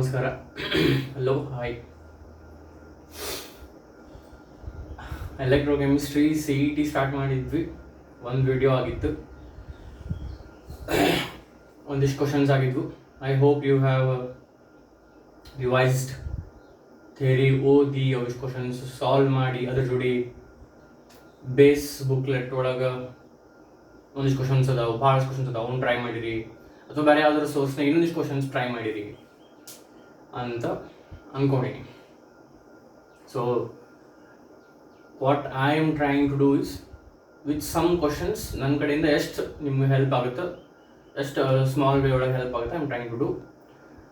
ನಮಸ್ಕಾರ. Hello, hi. Electrochemistry CET start ಮಾಡಿದ್ವಿ. ಒಂದು ವಿಡಿಯೋ ಆಗಿತ್ತು, ಒಂದಿಷ್ಟು ಕ್ವಶನ್ಸ್ ಆಗಿದ್ವು. I hope you have revised theory, ಓದಿ ಅವಿಷ್ಟು ಕ್ವಶನ್ಸ್ ಸಾಲ್ವ್ ಮಾಡಿ ಅದ್ರ ಜೋಡಿ ಬೇಸ್ ಬುಕ್ಲೆಟ್ ಒಳಗೆ ಒಂದಿಷ್ಟು ಕ್ವಶನ್ಸ್ ಅದಾವೆ, ಭಾಳಷ್ಟು ಕ್ವಶನ್ಸ್ ಅದಾವೆ, ಅವ್ನು ಟ್ರೈ ಮಾಡಿರಿ, ಅಥವಾ ಬೇರೆ ಯಾವ್ದಾದ್ರು ಸೋರ್ಸ್ನಾಗ ಇನ್ನೊಂದಿಷ್ಟು ಕ್ವಶನ್ಸ್ ಟ್ರೈ ಮಾಡಿರಿ ಅಂತ ಅಂದ್ಕೊಂಡೀನಿ. So what I am trying to do is with some questions ನನ್ನ ಕಡೆಯಿಂದ ಎಷ್ಟು ನಿಮ್ಗೆ ಹೆಲ್ಪ್ ಆಗುತ್ತೆ, ಎಷ್ಟು ಸ್ಮಾಲ್ ವೇ ಒಳಗೆ ಹೆಲ್ಪ್ ಆಗುತ್ತೆ, I am trying to do.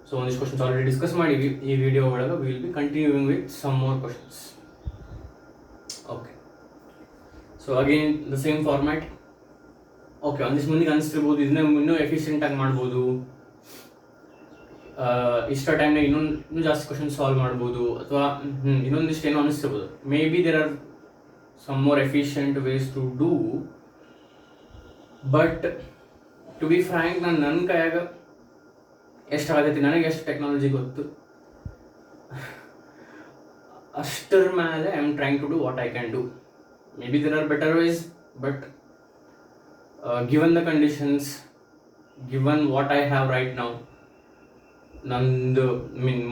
So ಒಂದಿಷ್ಟು ಕ್ವಶನ್ಸ್ ಆಲ್ರೆಡಿ ಡಿಸ್ಕಸ್ ಮಾಡಿವಿ ಈ ವಿಡಿಯೋ ಒಳಗೆ. Will be continuing with some more questions. Okay, so again the same format. Okay, ಒಂದಿಷ್ಟು ಮಂದಿಗೆ ಅನಿಸ್ತಿರ್ಬೋದು ಇದನ್ನ ಇನ್ನೂ ಎಫಿಷಿಯೆಂಟಾಗಿ ಮಾಡ್ಬೋದು, ಇಷ್ಟ ಟೈಮ್ನಾಗ ಇನ್ನೂ ಜಾಸ್ತಿ ಕ್ವಶನ್ ಸಾಲ್ವ್ ಮಾಡ್ಬೋದು, ಅಥವಾ ಇನ್ನೊಂದಿಷ್ಟು ಏನೋ ಅನಿಸ್ತಿರ್ಬೋದು. Maybe there are some more efficient ways to do, but to be frank, ನನ್ನ ಕೈಯಾಗ ಎಷ್ಟು ಆಗತ್ತೈತಿ, ನನಗೆ ಎಷ್ಟು ಟೆಕ್ನಾಲಜಿ ಗೊತ್ತು ಅಷ್ಟರ ಮೇಲೆ I am trying to do what I can do. Maybe there are better ways, but given the conditions, given what I have right now, ನಂದು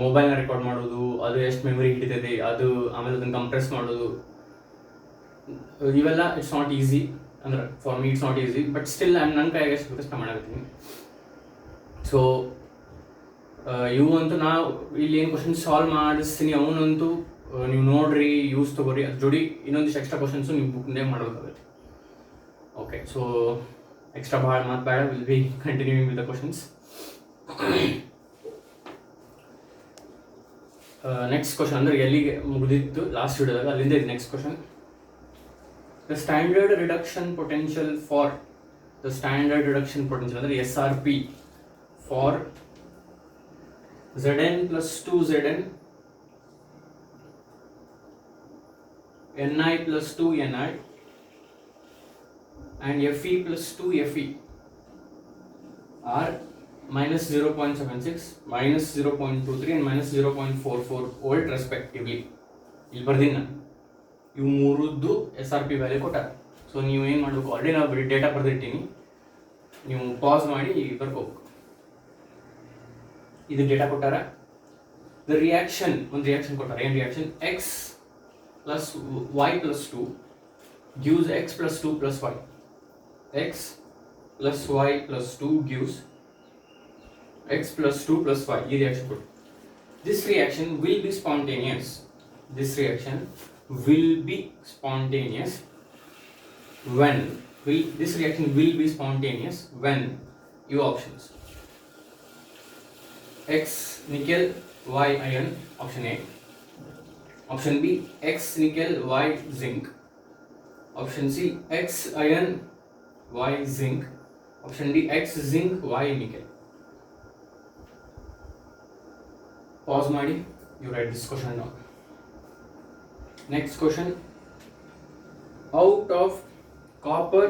ಮೊಬೈಲ್ನ ರೆಕಾರ್ಡ್ ಮಾಡೋದು, ಅದು ಎಷ್ಟು ಮೆಮೊರಿ ಹಿಡಿತೈತೆ, ಅದು ಆಮೇಲೆ ಅದನ್ನು ಕಂಪ್ರೆಸ್ ಮಾಡೋದು, ಇವೆಲ್ಲ ಇಟ್ಸ್ ನಾಟ್ ಈಸಿ. ಅಂದ್ರೆ for me it's not easy, but still ನನ್ನ ಕೈಯಾಗ ಎಷ್ಟು ಬೇಕಷ್ಟು ಮಾಡಾಕತ್ತೀನಿ. ಸೊ ಇವು ನಾ ಇಲ್ಲಿ ಏನು ಕ್ವಶನ್ಸ್ ಸಾಲ್ವ್ ಮಾಡಿಸ್ತೀನಿ ಅವನಂತೂ ನೀವು ನೋಡ್ರಿ, ಯೂಸ್ ತೊಗೋರಿ. ಅದ್ರ ಜೋಡಿ ಇನ್ನೊಂದಿಷ್ಟು ಎಕ್ಸ್ಟ್ರಾ ಕ್ವಶನ್ಸು ನೀವು ಬುಕ್ನಾಗ ಮಾಡಬೇಕಾಗುತ್ತೆ. ಓಕೆ, ಸೊ ಎಕ್ಸ್ಟ್ರಾ ಭಾಳ ಮಾತು ಬೇಡ, will be continuing with the questions. Next question ಅಂದರೆ ಎಲ್ಲಿಗೆ ಮುಗಿದಿತ್ತು ಲಾಸ್ಟ್ ವಿಡಿಯೋದಾಗ, ಅಲ್ಲಿಂದ ಇದು next question. The standard reduction potential for ಅಂದರೆ SRP for Zn plus 2Zn, Ni plus 2Ni and Fe plus 2Fe are minus 0.76, minus 0.23 and minus 0.44 volt respectively. ಇಲ್ಲಿ ಬರ್ದೀನಿ ನಾನು, ಇವು ಮೂರದ್ದು SRP value ಕೊಟ್ಟಾರೆ. So ನೀವು ಏನು ಮಾಡಬೇಕು, ಆಲ್ರೆಡಿ ನಾವು ಡೇಟಾ ಬರೆದಿರ್ತೀನಿ, ನೀವು pass ಮಾಡಿ ಬರ್ಕೋಬೇಕು. ಇದು ಡೇಟಾ ಕೊಟ್ಟಾರ. ದ ರಿಯಾಕ್ಷನ್, ಒಂದು ರಿಯಾಕ್ಷನ್ ಕೊಟ್ಟಾರೆ. ಏನು reaction? x plus y plus 2 gives x plus 2 plus y. x plus y plus 2 gives x plus 2 plus y. ये reaction code. This reaction will be spontaneous. This reaction will be spontaneous when this reaction will be spontaneous when your options: x nickel, y iron, option A. Option B, x nickel, y zinc. Option C, x iron, y zinc. Option D, x zinc, y nickel. Pause ಮಾಡಿ, you write this question down. Next question. Out of copper,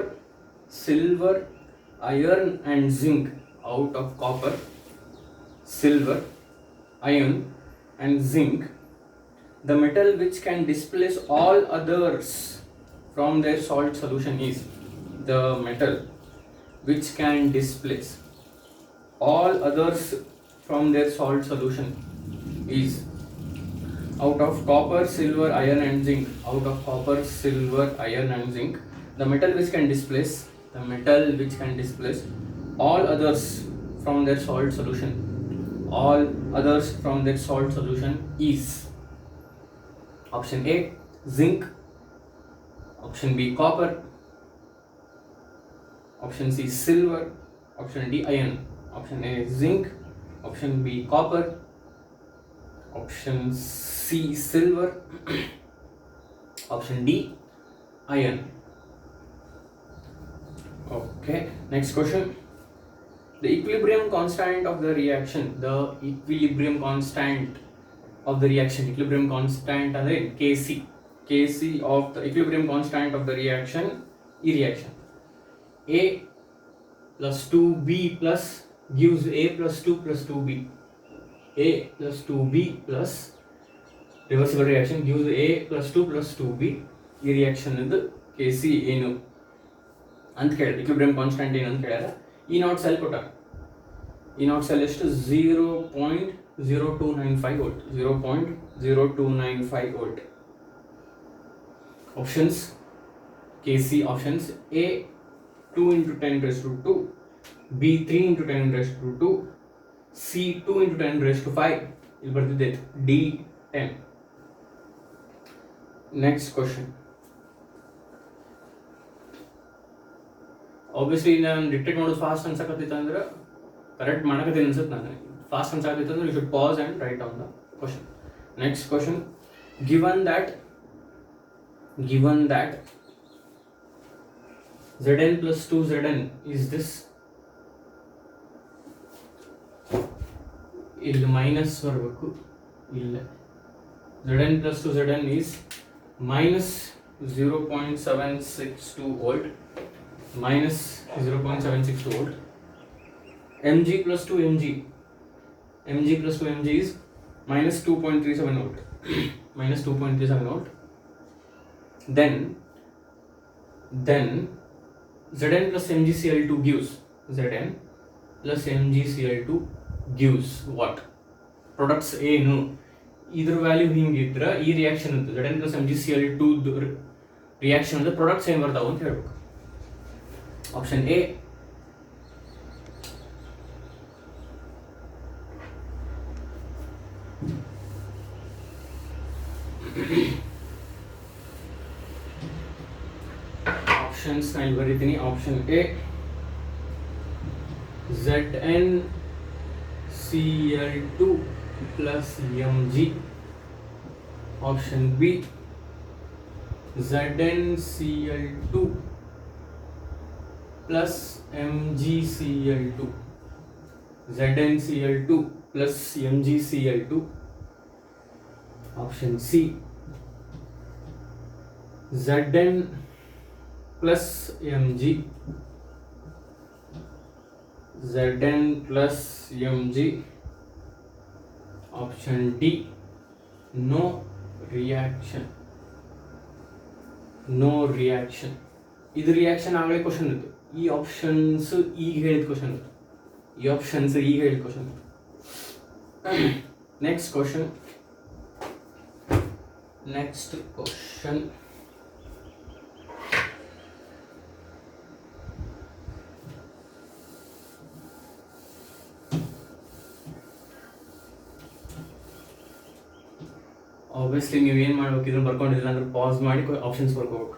silver, iron and zinc, out of copper, silver, iron and zinc, the metal which can displace all others from their salt solution is, the metal which can displace all others from their salt solution is, out of copper, silver, iron and zinc, out of copper, silver, iron and zinc, the metal which can displace all others from their salt solution, all others from their salt solution is, option A, zinc, option B, copper, option C, silver, option D, iron. Option A, zinc, option B, copper, option C, silver, option D, iron. Okay, next question. The equilibrium constant of the reaction, equilibrium constant ಅಂದರೆ Kc of the equilibrium constant of the reaction, reaction A plus 2B plus gives A plus 2 plus 2B. A plus 2B plus reversible reaction gives A plus 2 plus 2B. ಈ reaction ಇದು Kc ಏನು ಅಂತ ಕೇಳಿದ್ರೆ equilibrium constant ಏನು ಅಂತ ಕೇಳಿದ್ರೆ ಈ not sell ಕೊಟ್ಟಾರ. ಈ ನಾಟ್ ಸೆಲ್ ಎಷ್ಟು 0.0295 volt 0.0295 volt. Options Kc options A 2 into 10 raised to 2, B 3 into 10 raised to 2, C 2 into 10 raised to 5. ಇಲ್ಲಿ ಬರ್ತಿದೆ D 10. Next question. ಆಬ್ವಿಯಸ್ಲಿ ನಾನು ಡಿಕ್ಟೇಟ್ ಮಾಡೋದು ಫಾಸ್ಟ್ ಅನ್ಸಕತ್ತಿತ್ತು ಅಂದ್ರೆ ಕರೆಕ್ಟ್ ಮಾಡಕತ್ತೀನಿ ಅನ್ಸುತ್ತೆ. ನಾನು ಫಾಸ್ಟ್ ಅನ್ಸಕತ್ತಿತ್ತು ಅಂದ್ರೆ you should pause and write down the question. Next question. Given that Zn plus 2Zn is this. ಇಲ್ಲಿ ಮೈನಸ್ ಬರಬೇಕು. ಇಲ್ಲ, Zn plus 2Zn is minus 0.762 volt, minus 0.762 volt. Mg plus 2Mg is minus 2.37 volt, minus 2.37 volt. Then Zn plus MgCl2 gives what? Products ಏನು? ಇದ್ರ value ಹಿಂಗಿದ್ರೆ ಈ reaction ಅಂತ Zn plus MgCl2 reaction ಅಂದ್ರೆ products ಏನು ಬರ್ತಾವೆ ಅಂತ ಹೇಳ್ಬೇಕು. ಆಪ್ಷನ್ ಎ ಆಪ್ಷನ್ಸ್ ನಾನು ಬರೀತೀನಿ. Option A ZnCl2 plus Mg. Option B ZnCl2 plus MgCl2. ZnCl2 plus MgCl2. Option C Zn plus Mg. Zn plus Mg. Option D no reaction. ಇದು reaction ಆಗಲೇ question ಇತ್ತು. ಈ ಆಪ್ಷನ್ಸ್ ಈಗ ಹೇಳಿದ question ಇತ್ತು. Next question. Obviously ನೀವು ಏನು ಮಾಡ್ಬೇಕು, ಇದನ್ನು ಬರ್ಕೊಂಡಿಲ್ಲ ಅಂದ್ರೆ ಪಾಸ್ ಮಾಡಿ ಆಪ್ಷನ್ಸ್ ಬರ್ಕೋಬೇಕು.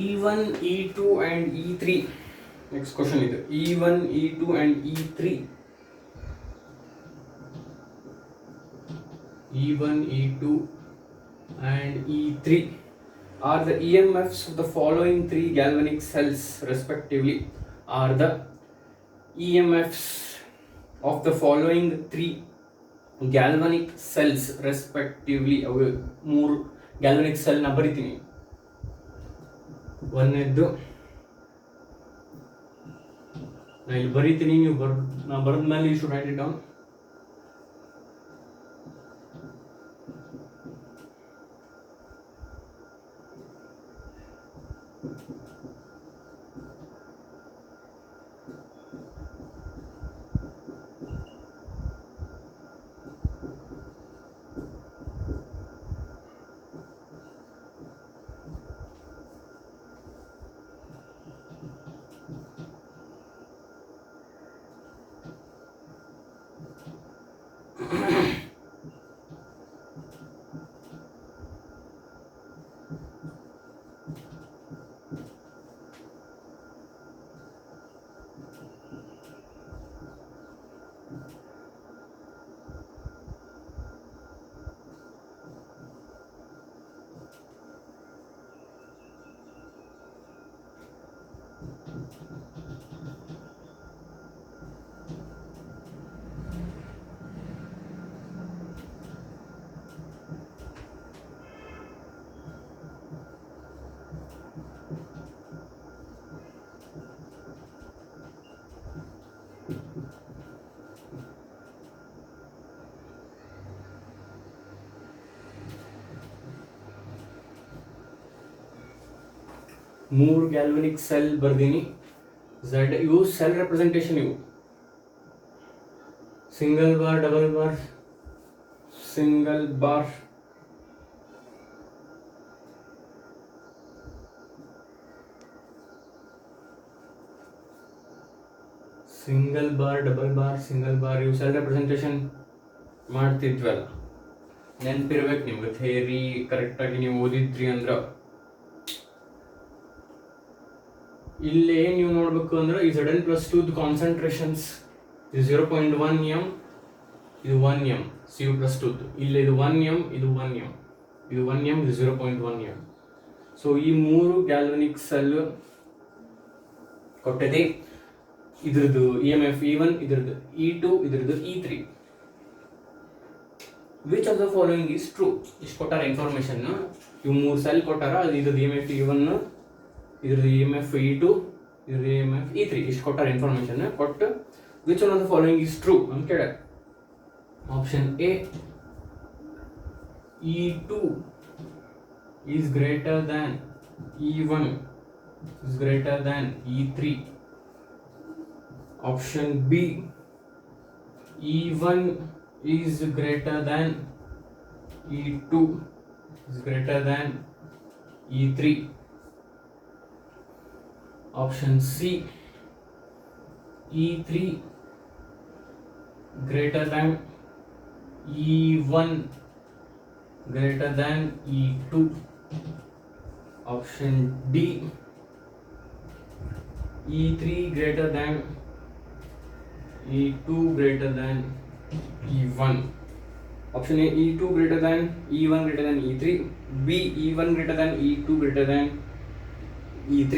E1, E2 and E3. Next question ಇದು. E1, E2 and E3. E1, E2 and E3 are the EMFs of the following three galvanic cells respectively. Are the EMFs of the following three galvanic cells respectively. ಅವು ಮೂರು galvanic cell ನ ಬರಿತೀನಿ. ಒಂದನೇದ್ದು ನಾನು ಇಲ್ಲಿ ಬರೀತೀನಿ, ನೀವು ನಾ ಬರೆದ ಮೇಲೆ you should write it down. ಮೂರು ಗ್ಯಾಲ್ವನಿಕ್ ಸೆಲ್ ಬರ್ದೀನಿ. ಝೆಡ್ ಇವು ಸೆಲ್ ರೆಪ್ರೆಸೆಂಟೇಷನ್. ಇವು single bar, double bar, single bar, single bar, double bar, single bar, ಇವು ಸೆಲ್ ರೆಪ್ರೆಸೆಂಟೇಷನ್ ಮಾಡ್ತಿದ್ವಲ್ಲ. ನೆನಪಿರ್ಬೇಕು ನಿಮ್ಗೆ. ಥಿಯರಿ ಕರೆಕ್ಟಾಗಿ ನೀವು ಓದಿದ್ರಿ ಅಂದ್ರೆ ಇಲ್ಲೇ ನೀವು ನೋಡ್ಬೇಕು ಅಂದ್ರೆ ಈ Zn+2 ಕಾನ್ಸಂಟ್ರೇಷನ್ಸ್ ಇದು 0.1 m, ಇದು 1 m, Cu+2 ಇಲ್ಲಿ ಇದು 1 m, ಇದು 1 m, ಇದು 1 m, ಇದು 0.1 m. ಸೊ ಈ ಮೂರು ಗ್ಯಾಲ್ವನಿಕ್ ಸೆಲ್ ಕೊಟ್ಟದೆ. ಇದ್ರದ್ದು EMF E1, ಇದ್ರದ್ದು E2, ಇದ್ರದ್ದು E3. Which of the following is true? ಇಷ್ಟು ಕೊಟ್ಟಾರ ಇನ್ಫಾರ್ಮೇಶನ್. ಇವು ಮೂರು ಸೆಲ್ ಕೊಟ್ಟಾರ. ಇದ್ರದ್ದು EMF E1, ಇದ್ರದ್ದು EMF E2, ಇದ್ರದ್ದು EMF E3. ಇಷ್ಟು ಕೊಟ್ಟಾರ ಇನ್ಫಾರ್ಮೇಶನ್. ಕೊಟ್ಟು which one of the following is true ಅಂತ ಕೇಳ್ಯಾರ. Option A, E2 is greater than E1 is greater than E3. Option B, E1 is greater than E2 is greater than E3. Option C, E3 greater than E1 greater than E2. Option D, E3 greater than E2 greater than E1. Option A, E2 greater than E1 greater than E3. B, E1 greater than E2 greater than E3.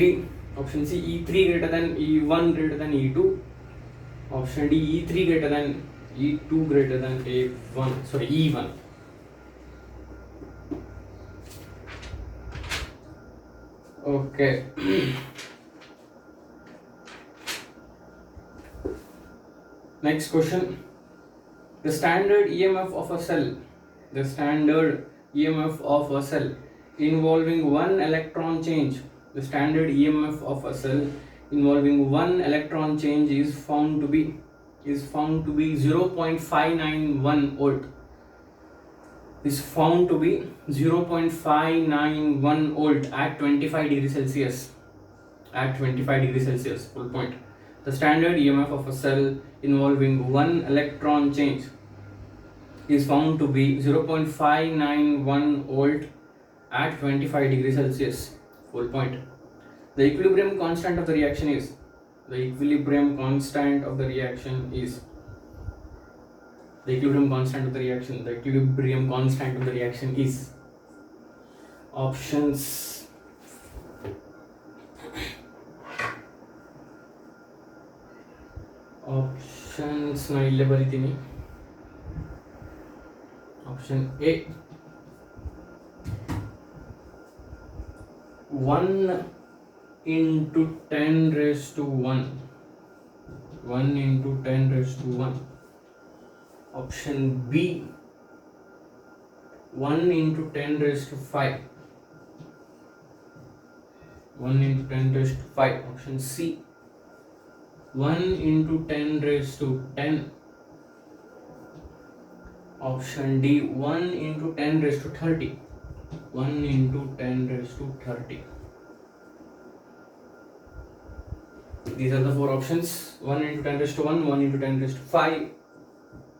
Option C, E3 greater than E1 greater than E2. Option D, E3 greater than E2 greater than A1. Sorry, E1. Okay. Next question. The standard EMF of a cell. The standard EMF of a cell involving one electron change. The standard EMF of a cell involving one electron change is found to be 0.591 volt. Is found to be 0.591 volt at 25 degrees Celsius. At 25 degrees Celsius, full point. The standard EMF of a cell involving one electron change is found to be 0.591 volt at 25 degrees Celsius, full point. The equilibrium constant of the reaction is the equilibrium constant of the reaction is options ನಾ ಇಲ್ಲೇ ಬರಿತೀನಿ. Option A, 1 into 10 raised to 1. 1 into 10 raised to 1. Option B, 1 into 10 raised to 5. 1 into 10 raised to 5. Option C, 1 into 10 raised to 10. Option D, 1 into 10 raised to 30. 1 into 10 raised to 30. These are the four options. 1 into 10 raised to 1, 1 into 10 raised to 5,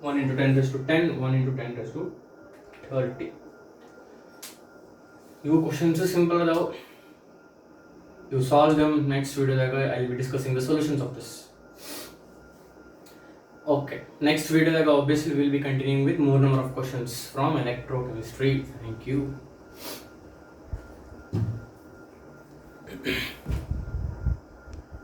1 into 10 raised to 10, 1 into 10 raised to 30. You questions are simple now. You solve them. Next video I will be discussing the solutions of this. Okay, next video obviously we will be continuing with more number of questions from electrochemistry. Thank you.